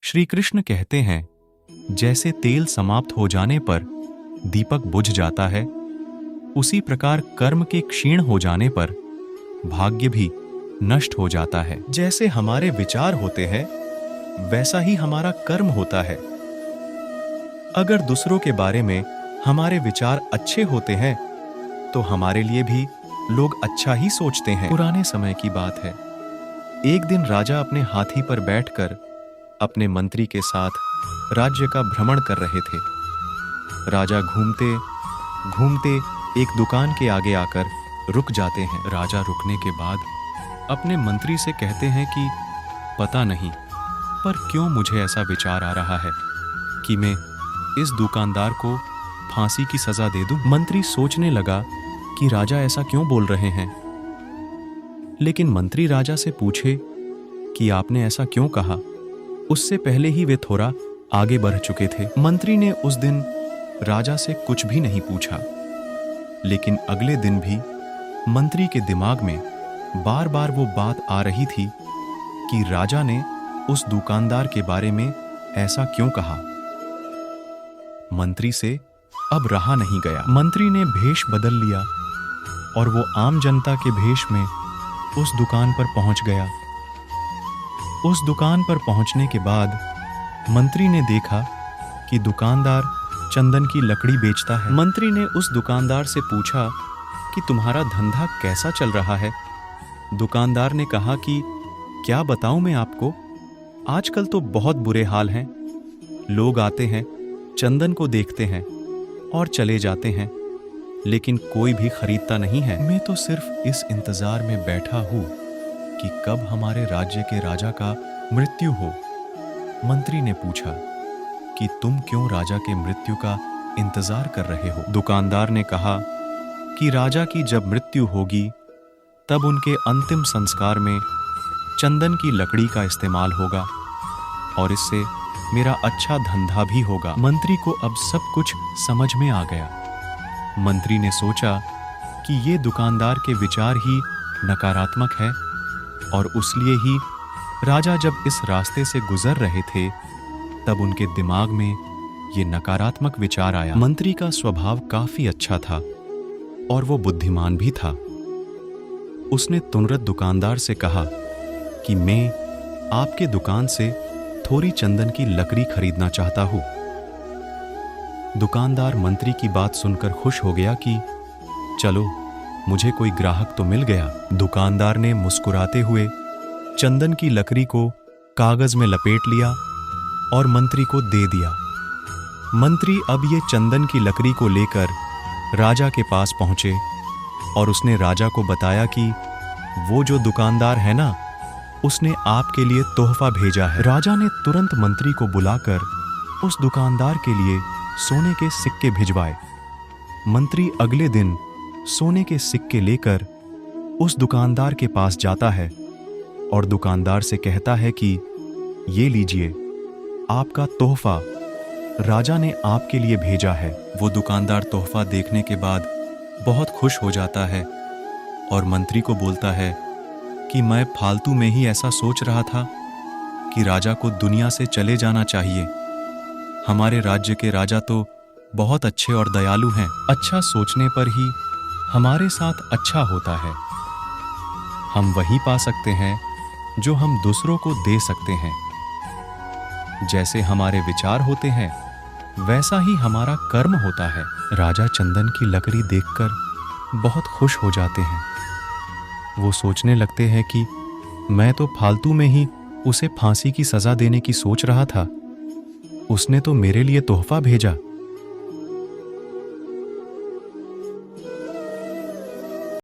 श्री कृष्ण कहते हैं, जैसे तेल समाप्त हो जाने पर दीपक बुझ जाता है, उसी प्रकार कर्म के क्षीण हो जाने पर भाग्य भी नष्ट हो जाता है। जैसे हमारे विचार होते हैं, वैसा ही हमारा कर्म होता है। अगर दूसरों के बारे में हमारे विचार अच्छे होते हैं, तो हमारे लिए भी लोग अच्छा ही सोचते हैं। पुराने समय की बात है। एक दिन राजा अपने हाथी पर बैठकर अपने मंत्री के साथ राज्य का भ्रमण कर रहे थे। राजा घूमते घूमते एक दुकान के आगे आकर रुक जाते हैं। राजा रुकने के बाद अपने मंत्री से कहते हैं कि पता नहीं, पर क्यों मुझे ऐसा विचार आ रहा है कि मैं इस दुकानदार को फांसी की सजा दे दूं। मंत्री सोचने लगा कि राजा ऐसा क्यों बोल रहे हैं, लेकिन मंत्री राजा से पूछे कि आपने ऐसा क्यों कहा। उससे पहले ही वे थोड़ा आगे बढ़ चुके थे। मंत्री ने उस दिन राजा से कुछ भी नहीं पूछा, लेकिन अगले दिन भी मंत्री के दिमाग में बार बार वो बात आ रही थी कि राजा ने उस दुकानदार के बारे में ऐसा क्यों कहा। मंत्री से अब रहा नहीं गया। मंत्री ने भेष बदल लिया और वो आम जनता के भेष में उस दुकान पर पहुंच गया। उस दुकान पर पहुंचने के बाद मंत्री ने देखा कि दुकानदार चंदन की लकड़ी बेचता है। मंत्री ने उस दुकानदार से पूछा कि तुम्हारा धंधा कैसा चल रहा है। दुकानदार ने कहा कि क्या बताऊं मैं आपको, आजकल तो बहुत बुरे हाल हैं। लोग आते हैं, चंदन को देखते हैं और चले जाते हैं, लेकिन कोई भी खरीदता नहीं है। मैं तो सिर्फ इस इंतजार में बैठा हूं कि कब हमारे राज्य के राजा का मृत्यु हो। मंत्री ने पूछा कि तुम क्यों राजा के मृत्यु का इंतजार कर रहे हो। दुकानदार ने कहा कि राजा की जब मृत्यु होगी, तब उनके अंतिम संस्कार में चंदन की लकड़ी का इस्तेमाल होगा और इससे मेरा अच्छा धंधा भी होगा। मंत्री को अब सब कुछ समझ में आ गया। मंत्री ने सोचा कि ये दुकानदार के विचार ही नकारात्मक है और उसलिए ही राजा जब इस रास्ते से गुजर रहे थे, तब उनके दिमाग में ये नकारात्मक विचार आया। मंत्री का स्वभाव काफी अच्छा था और वो बुद्धिमान भी था। उसने तुरंत दुकानदार से कहा कि मैं आपके दुकान से थोड़ी चंदन की लकड़ी खरीदना चाहता हूं। दुकानदार मंत्री की बात सुनकर खुश हो गया कि चलो, मुझे कोई ग्राहक तो मिल गया। दुकानदार ने मुस्कुराते हुए चंदन की लकड़ी को कागज में लपेट लिया और मंत्री को दे दिया। मंत्री अब ये चंदन की लकड़ी को लेकर राजा के पास पहुंचे और उसने राजा को बताया कि वो जो दुकानदार है ना, उसने आपके लिए तोहफा भेजा है। राजा ने तुरंत मंत्री को बुलाकर उस दुकानदार के लिए सोने के सिक्के भिजवाए। मंत्री अगले दिन सोने के सिक्के लेकर उस दुकानदार के पास जाता है और दुकानदार से कहता है कि ये लीजिए, आपका तोहफा राजा ने आपके लिए भेजा है। वो दुकानदार तोहफा देखने के बाद बहुत खुश हो जाता है और मंत्री को बोलता है कि मैं फालतू में ही ऐसा सोच रहा था कि राजा को दुनिया से चले जाना चाहिए। हमारे राज्य के राजा तो बहुत अच्छे और दयालु हैं। अच्छा सोचने पर ही हमारे साथ अच्छा होता है। हम वही पा सकते हैं जो हम दूसरों को दे सकते हैं। जैसे हमारे विचार होते हैं, वैसा ही हमारा कर्म होता है। राजा चंदन की लकड़ी देखकर बहुत खुश हो जाते हैं। वो सोचने लगते हैं कि मैं तो फालतू में ही उसे फांसी की सजा देने की सोच रहा था। उसने तो मेरे लिए तोहफा भेजा।